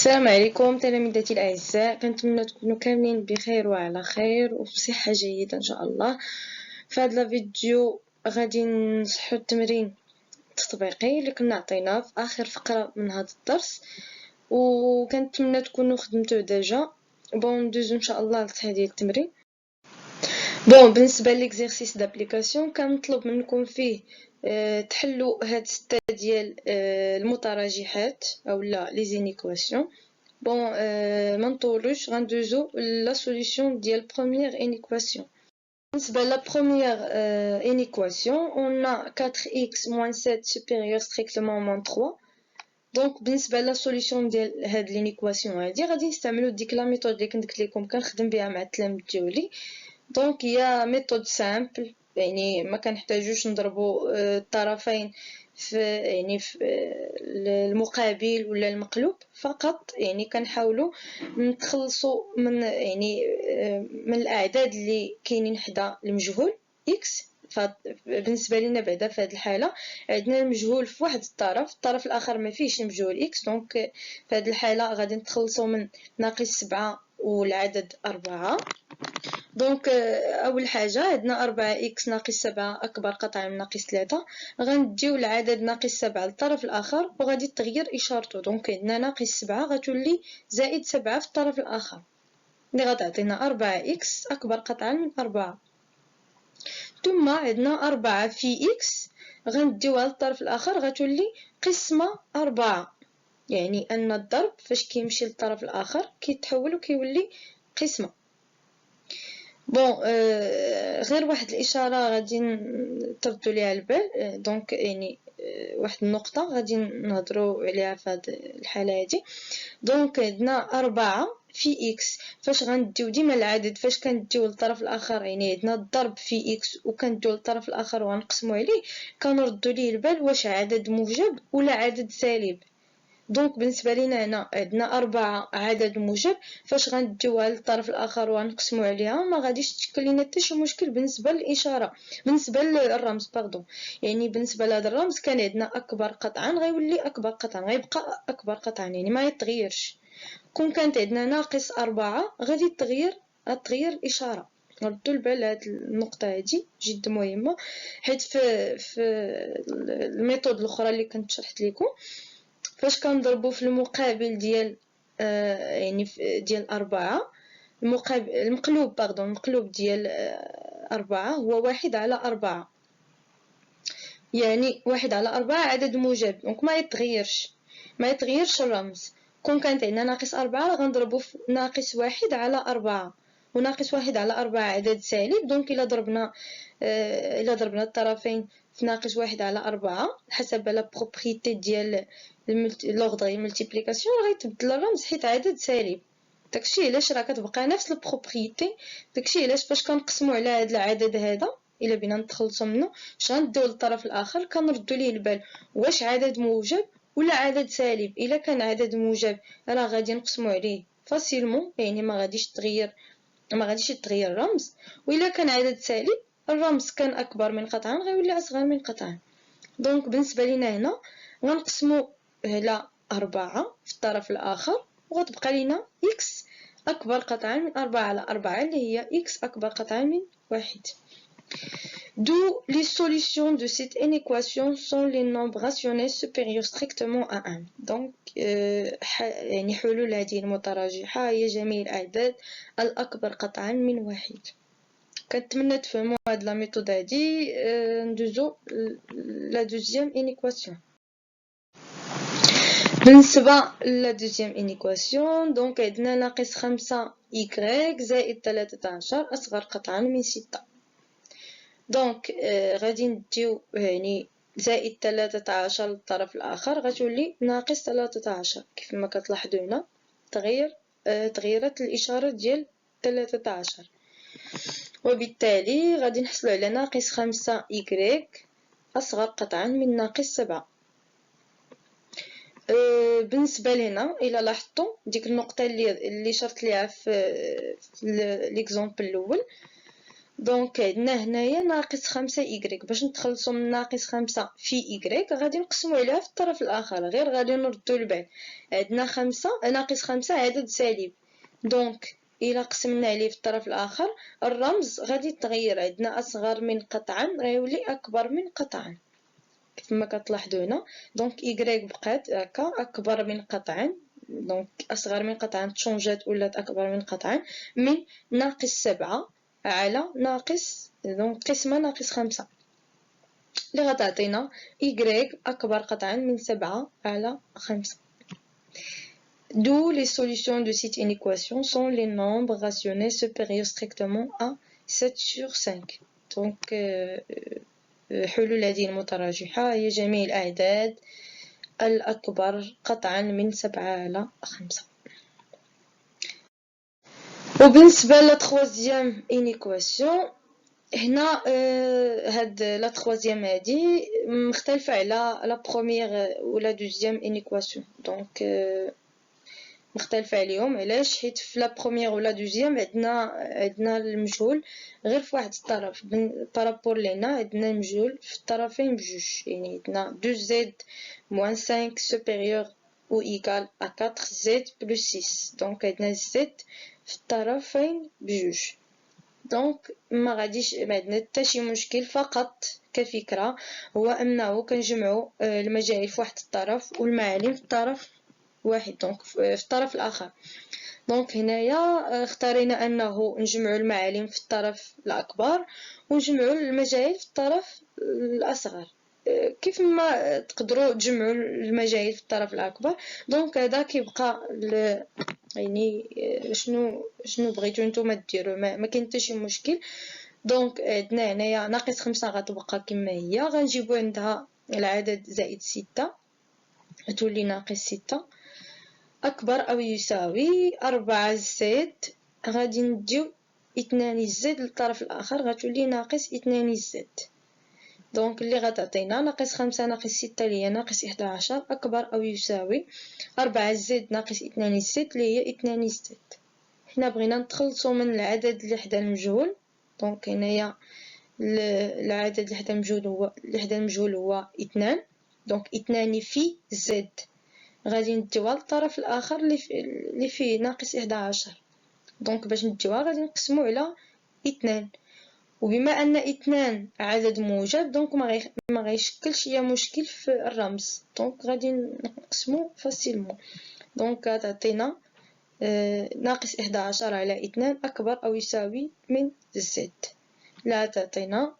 السلام عليكم تلاميذتي الأعزاء، كنتمنى تكونوا كاملين بخير وعلى خير وبصحة جيدة إن شاء الله. في هذا الفيديو غادي نشرحوا التمرين التطبيقي اللي كنا عطيناه في آخر فقرة من هذا الدرس، وكنتمنى تكونوا خدمتوه ديجا. ندوزو إن شاء الله لتحديد التمرين. بالنسبة ليكزيرسيس دابليكاسيون كنطلب منكم فيه تحلوا هاد 6 ديال المتراجحات اولا لي زينيكواسيون. ما نطولوش، غندوزو لا سوليوشن ديال بروميير انيكواسيون. بالنسبه لا بروميير انيكواسيون on a 4x moins 7 supérieur strictement moins 3. دونك بالنسبه لا سوليوشن ديال هاد لينيكواسيون هادي غادي نستعملو ديك لا ميثود اللي كنت قلت لكم كنخدم بها مع التلاميذ ديالي. دونك هي ميثود سامبل، يعني ما كنحتاجوش نضربوا الطرفين في في المقابل ولا المقلوب فقط. يعني كنحاولوا نتخلصوا من من الاعداد اللي كاينين حدا المجهول x. بالنسبه لنا بعدا في هذه الحاله عندنا المجهول في واحد الطرف الاخر ما فيهش المجهول x. دونك في هذه الحاله غادي نتخلصوا من ناقص 7 والعدد 4. دونك اول حاجه عندنا 4x ناقص 7 اكبر قطعا من ناقص 3. غنديو العدد ناقص 7 للطرف الاخر وغادي تغير اشارته. دونك عندنا ناقص 7 غتولي زائد 7 في الطرف الاخر اللي غتعطينا 4x اكبر قطعا من 4. ثم عندنا 4 في x غنديوها للطرف الاخر غتولي قسمه 4. يعني ان الضرب فاش كيمشي للطرف الاخر كيتحول وكيولي قسمه. غير واحد الاشاره غادي تردوا ليها البال. دونك يعني واحد النقطه غادي نهضروا عليها في هذه الحاله هذه. دونك عندنا 4 في x فاش غنديو ديما العدد فاش كنديو للطرف الاخر، يعني عندنا الضرب في x وكنديو للطرف الاخر وغنقسموا عليه كنردوا ليه البال واش عدد موجب ولا عدد سالب. دونك بالنسبه لينا هنا عندنا 4 عدد موجب، فاش غنديوها للطرف الاخر ونقسموا عليها ما غاديش تشكل لنا حتى شي مشكل بالنسبه للاشاره بالنسبه للرمز يعني بالنسبه لهذا الرمز كان عندنا اكبر قطعا غيولي اكبر قطعا غيبقى اكبر قطعا، يعني ما يتغيرش. كون كانت عندنا ناقص 4 غادي تغير الاشاره. ردوا البال لهاد النقطه هذه جد مهمه، حيت في الميثود الاخرى اللي كنت شرحت لكم فاش كنضربوا في المقابل ديال ديال 4 المقلوب ديال 4 هو 1 على 4. يعني 1 على 4 عدد موجب، دونك ما يتغيرش الرمز. كون كانت عندنا ناقص 4 غنضربوا في ناقص 1 على 4، وناقص 1 على 4 عدد سالب. دونك الا ضربنا الطرفين في ناقص 1 على 4 حسب لا بروبريتي ديال لوغدغ ملتيبليكاسيون غيتبدل الرمز حيت عدد سالب. داكشي علاش راه كتبقى نفس البروبريتي. داكشي علاش فاش كنقسموا على هذا العدد هذا الا بينا نتخلصوا منه اش غنديو للطرف الاخر كنردوا ليه البال واش عدد موجب ولا عدد سالب. الا كان عدد موجب راه غادي نقسموا عليه فاسيلمون، يعني ما غاديش يتغير الرمز. والا كان عدد سالب الرمز كان اكبر من قطعا غيولي اصغر من قطعا. دونك بالنسبه لينا هنا غنقسموا على 4 في الطرف الاخر وغتبقى لينا x اكبر قطعا من 4 على 4 اللي هي x اكبر قطعا من 1. D'où les solutions de cette inéquation sont les nombres rationnels supérieurs strictement à 1. Donc يعني حلول هذه المتراجحة هي جميع الأعداد الأكبر قطعا من 1. كنتمنى تفهموا هاد لا ميثود هادي. ندوزو لا دوزيام انيكواسيون. بالنسبه لا دوزيام انيكواسيون دونك عندنا ناقص 5 y زائد 13 اصغر قطعا من 6. دونك غادي نديو يعني زائد 13 للطرف الاخر غتولي ناقص 13. كيف ما كتلاحظوا هنا تغيرت الاشاره ديال 13، وبالتالي غادي نحصلوا على ناقص 5 y أصغر قطعا من ناقص 7. بالنسبة لنا إلا لاحظتوا ديك النقطة اللي شرت ليها في ليكزامبل الأول، دونك عندنا هنايا ناقص 5 إيكغيك. باش نتخلصو من ناقص 5 في إيكغيك غادي نقسمو عليها في الطرف الآخر، غير غادي نردو لبعد. عندنا ناقص 5 عدد سالب، دونك إلا قسمنا عليه في الطرف الآخر الرمز غادي يتغير. عندنا أصغر من قطعا غيولي أكبر من قطعا كما كتلاحظوا هنا. دونك إيكغيك بقات هكا أكبر من قطعا، دونك أصغر من قطعا تشونجات ولات أكبر من قطعا، من ناقص 7 على ناقص، دونك قسمة ناقص 5 اللي غتعطينا إيكغيك أكبر قطعا من 7 على 5. D'où les solutions de cette inéquation sont les nombres rationnels supérieurs strictement à 7 sur 5. Donc حلول هذه المتراجحة هي جميع الأعداد الأكبر قطعا من 7 على 5. وبالنسبة لا troisième إينيكواسيون، هنا هاد لا troisième هادي مختلفة على لا première ولا deuxième إينيكواسيون. دونك مختلفة عليهم. علاش؟ حيت في لا بروميير ولا دوزيام عندنا المجهول غير في واحد الطرف، بارابور لهنا عندنا المجهول في الطرفين بجوج. يعني عندنا 2z moins 5 supérieur ou égal à 4z plus 6. دونك عندنا z في الطرفين بجوج. دونك ما غاديش ما عندنا حتى شي مشكل، فقط كفكرة هو انه كنجمعوا المجاهيل في واحد الطرف والمعالم في الطرف واحد، دونك في الطرف الاخر. دونك هنايا اختارينا انه نجمعوا المعالم في الطرف الاكبر ونجمعوا المجاهيل في الطرف الاصغر. كيف ما تقدروا تجمعوا المجاهيل في الطرف الاكبر. دونك هذا كيبقى يعني شنو بغيتو نتوما ديروا، ما كاين حتى شي مشكل. دونك عندنا هنايا ناقص 5 غتبقى كما هي، غنجيبو عندها العدد زائد 6 تولي ناقص 6 أكبر أو يساوي 4 زد. غادي نديو 2 زد للطرف الآخر غتولي ناقص 2 زد. دونك اللي غتعطينا ناقص 5 ناقص 6 اللي هي ناقص 11 أكبر أو يساوي 4 زد ناقص 2 زد اللي هي 2 زد. حنا بغينا نتخلصو من العدد اللي حدا المجهول. دونك هنايا العدد اللي حدا المجهول هو 2. دونك 2 في زد غادي نديوها للطرف الاخر اللي فيه ناقص 11. دونك باش نديوها غادي نقسمو على 2، وبما ان 2 عدد موجب دونك ما غيشكلش اي مشكل في الرمز. دونك غادي نقسمو فاسيلمون. دونك غتعطينا ناقص 11 على 2 اكبر او يساوي من زد. لا تعطينا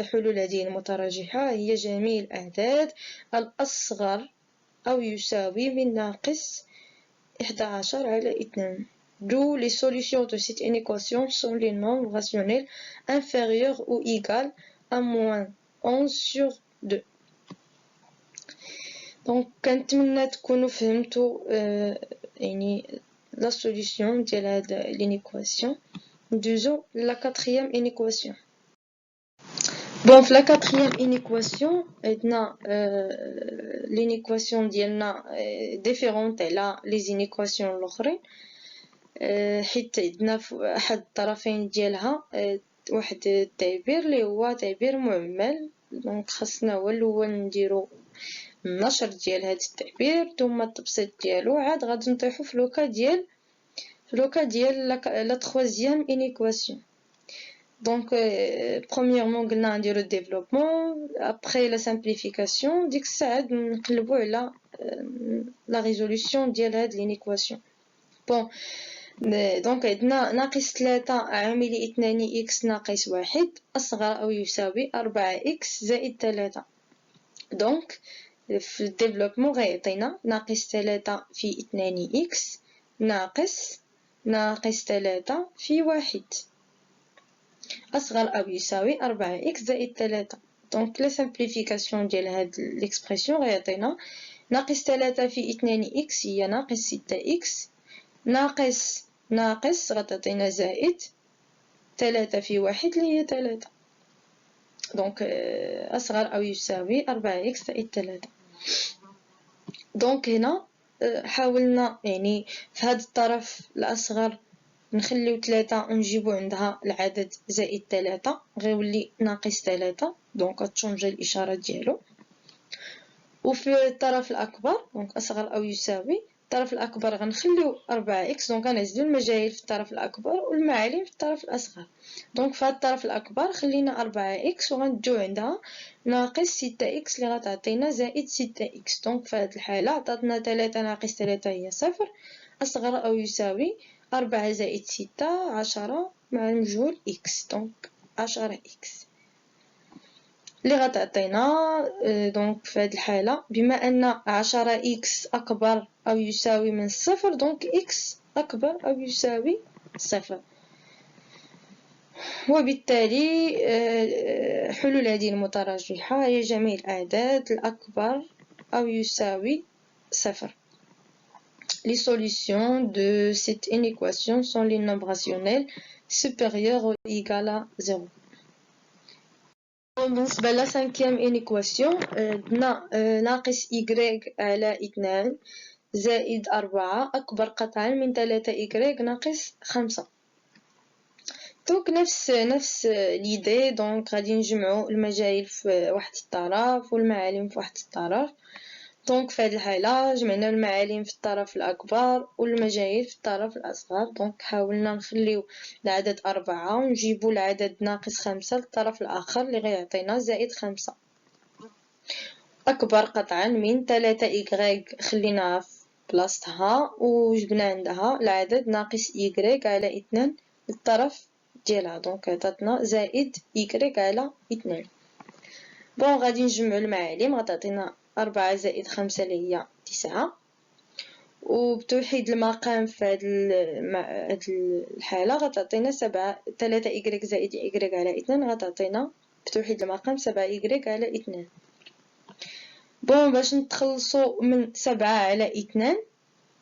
حلول هذه المتراجحة هي جميع الأعداد الأصغر أو يساوي من ناقص 11 على 2. D'où les solutions de cette inéquation sont les nombres rationnels inférieurs ou égaux à moins 11 sur 2. Donc كنتمنى تكونوا فهمتوا يعني la solution ديال هاد l'inéquation. ندوزو la quatrième inéquation. Bon, في la quatrième inéquation عندنا l'inéquation ديالنا différente على les inéquations الاخرين، حيت عندنا في احد الطرفين ديالها واحد التعبير اللي هو تعبير معمل. دونك خاصنا هو الاول نديرو النشر ديال هذا التعبير ثم التبسيط ديالو، عاد غادي نطيحو في لوكا ديال لا troisième inéquation. Donc premièrement قلنا نديرو الديفلوبمون après la simplification، ديك الساعه نقلبو على la résolution ديال هاد l'inéquation. بون دونك عندنا ناقص 3 عامل 2 x ناقص 1 أصغر أو يساوي 4 x زائد 3. دونك في الديفلوبمون غيعطينا ناقص 3 في 2 x ناقص 3 في 1 أصغر أو يساوي 4 x زائد 3. دونك لا سامبليفيكاسيون ديال هاد ليكسبرسيون غيعطينا ناقص 3 في 2 x هي ناقص 6 x ناقص غتعطينا زائد 3 في 1 اللي هي 3. دونك أصغر أو يساوي 4 x زائد 3. دونك هنا حاولنا يعني في هذا الطرف الأصغر نخليو 3 ونجيبو عندها العدد زائد 3 غيولي ناقص 3، دونك غتشونجي الاشاره ديالو. وفي الطرف الاكبر دونك اصغر او يساوي، الطرف الاكبر غنخليو 4 اكس، دونك غنعزلو المجاهيل في الطرف الاكبر والمعالم في الطرف الاصغر. دونك في هذا الطرف الاكبر خلينا 4 اكس وغنديو عندها ناقص 6 اكس اللي غتعطينا زائد 6 اكس. دونك في هذه الحاله عطاتنا 3 ناقص 3 هي صفر، اصغر او يساوي 4 زائد 6 10 مع المجهول اكس، دونك 10 اكس اللي غتعطينا. دونك في هذه الحالة بما أن 10 إكس أكبر أو يساوي من صفر، دونك إكس أكبر أو يساوي صفر. وبالتالي حلول هذه المتراجحة هي جميع الأعداد الأكبر أو يساوي صفر. Les solutions de cette inéquation sont les nombres rationnels supérieurs ou égaux à 0. بالنسبة ل 5e إنيكواسيون عندنا ناقص إيكغيك على 2 زائد 4 أكبر قطعا من 3 إيكغيك ناقص 5. دونك نفس ليدي، دونك غادي نجمعو المجاهيل في واحد الطرف والمعالم في واحد الطرف. دونك في هذه الحالة جمعنا المعالم في الطرف الأكبر والمجاهيل في الطرف الأصغر. دونك حاولنا نخليو العدد 4 ونجيبو العدد ناقص 5 للطرف الآخر اللي غيعطينا زائد 5. أكبر قطعا من 3 إيكغيك خليناها في بلاصتها وجبنا عندها العدد ناقص إيكغيك على 2 للطرف ديالها، دونك عطاتنا زائد إيكغيك على 2. بون غادي نجمعو المعالم غتعطينا 4 زائد 5 اللي هي 9. وبتوحيد المقام في هاد الحالة غتعطينا 7 3 إيكغيك زائد إيكغيك على 2 غتعطينا بتوحيد المقام 7 إيكغيك على 2. بون باش نتخلصو من 7 على 2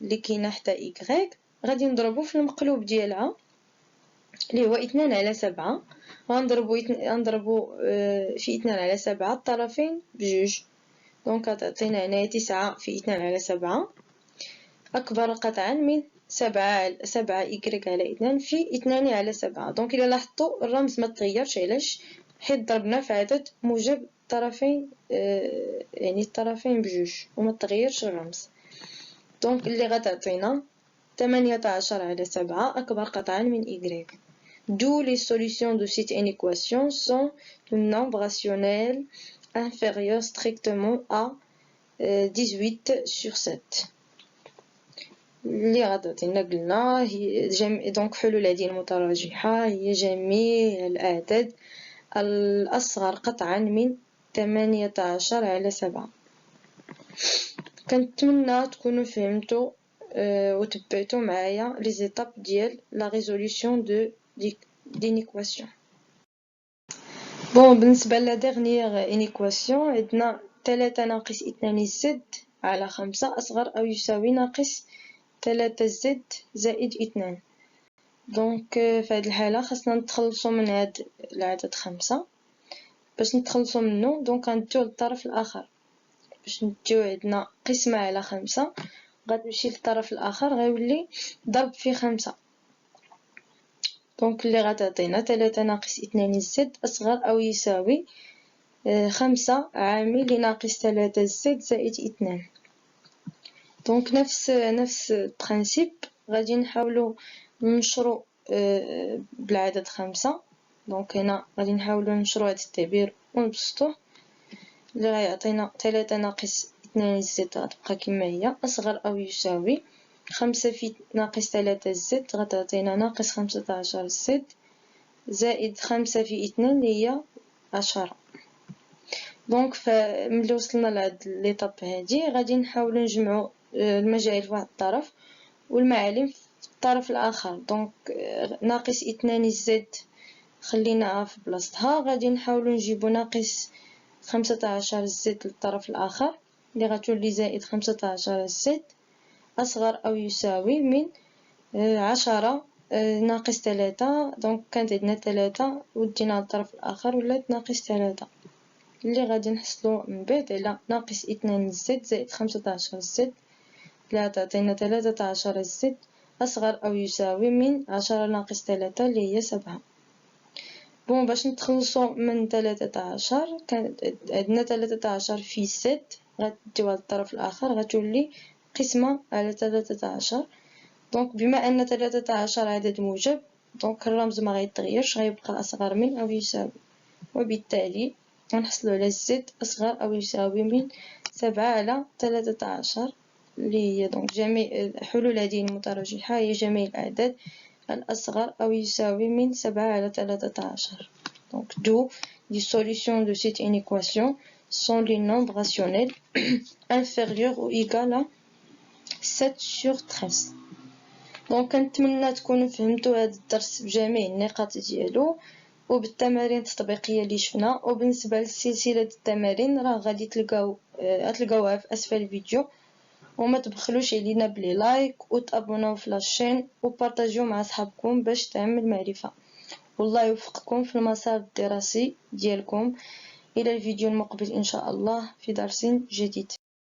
اللي كاينه حتى إيكغيك غادي نضربو في المقلوب ديالها اللي هو 2 على 7. غنضربو في 2 على 7 الطرفين بجوج، دونك غتعطينا هنايا 9 في 2 على 7 أكبر قطعا من 7 إيكغيك على 2 في 2 على 7. دونك إلا لاحظتو الرمز ما تغيرش، علاش؟ حيت ضربنا في عدد موجب الطرفين، يعني الطرفين بجوج وما تغيرش الرمز. دونك اللي غتعطينا 18 على 7 أكبر قطعا من إيكغيك. D'où les solutions de cette inéquation sont le nombre rationnel inférieur strictement à 18 sur 7. اللي غتعطينا قلنا هي دونك حلول هذه المتراجحة هي جميع الأعداد الأصغر قطعا من 18 على 7. كنتمنى تكونوا فهمتوا وتبعتوا معايا لي زيتاب ديال لا ريزوليسيون دينيكواسيون. بون بالنسبه لا ديرنيير انيكواسيون عندنا 3 ناقص 2 زد على 5 اصغر او يساوي ناقص 3 زد زائد 2. دونك في هذه الحاله خاصنا نتخلصوا من هذا العدد 5. باش نتخلصوا منه دونك غنديو للطرف الاخر، باش نديو عندنا قسمه على 5 غتمشي للطرف الاخر غيولي ضرب في 5. دونك اللي غتعطينا 3 ناقص 2 زد أصغر أو يساوي 5 عامل لناقص 3 زد زائد 2. دونك نفس البرانسيب غادي نحاولو ننشرو بالعدد 5. دونك هنا غادي نحاولو ننشرو هذا التعبير ونبسطوه اللي غيعطينا 3 ناقص 2 زد غتبقى كما هي أصغر أو يساوي 5 في ناقص 3 زد غتعطينا ناقص 15 زد زائد 5 في 2 اللي هي 10. دونك ملي وصلنا لهاد ليطاب هادي غادي نحاولو نجمعو المجاهيل في واحد الطرف والمعالم في الطرف الاخر. دونك ناقص 2 زد خليناها في بلاصتها، غادي نحاولو نجيبو ناقص 15 زد للطرف الاخر اللي غتولي زائد 15 زد أصغر أو يساوي من 10 ناقص 3. دونك كانت عندنا 3 ودينا للطرف الآخر ولات ناقص 3 اللي غادي نحصلو من بعد على ناقص 2 زد زائد 15 زد اللي غتعطينا 13 زد أصغر أو يساوي من 10 ناقص 3 اللي هي 7. بون باش نتخلصو من 13 كانت عندنا 13 في 6 غتديوها للطرف الآخر غتولي قسمة على 13. دونك بما أن 13 عدد موجب دونك الرمز ما غيتغيرش غيبقى أصغر من أو يساوي، وبالتالي غنحصلو على زد أصغر أو يساوي من 7 على 13 اللي هي دونك جميع حلول هذه المتراجحة هي جميع الأعداد الأصغر أو يساوي من 7 على 13. Donc d'où les solutions de cette inéquation sont les nombres rationnels inférieurs ou égal à 7 sur 13. دونك كنتمنى تكونوا فهمتوا هذا الدرس بجميع النقاط ديالو وبالتمارين التطبيقيه اللي شفنا. وبالنسبه للسلسله التمارين راه غادي تلقاوها في اسفل الفيديو، وما تبخلوش علينا بلي لايك وتابوناو في لاشين وبارطاجيو مع صحابكم باش تعم المعرفه. والله يوفقكم في المسار الدراسي ديالكم. الى الفيديو المقبل ان شاء الله في درس جديد.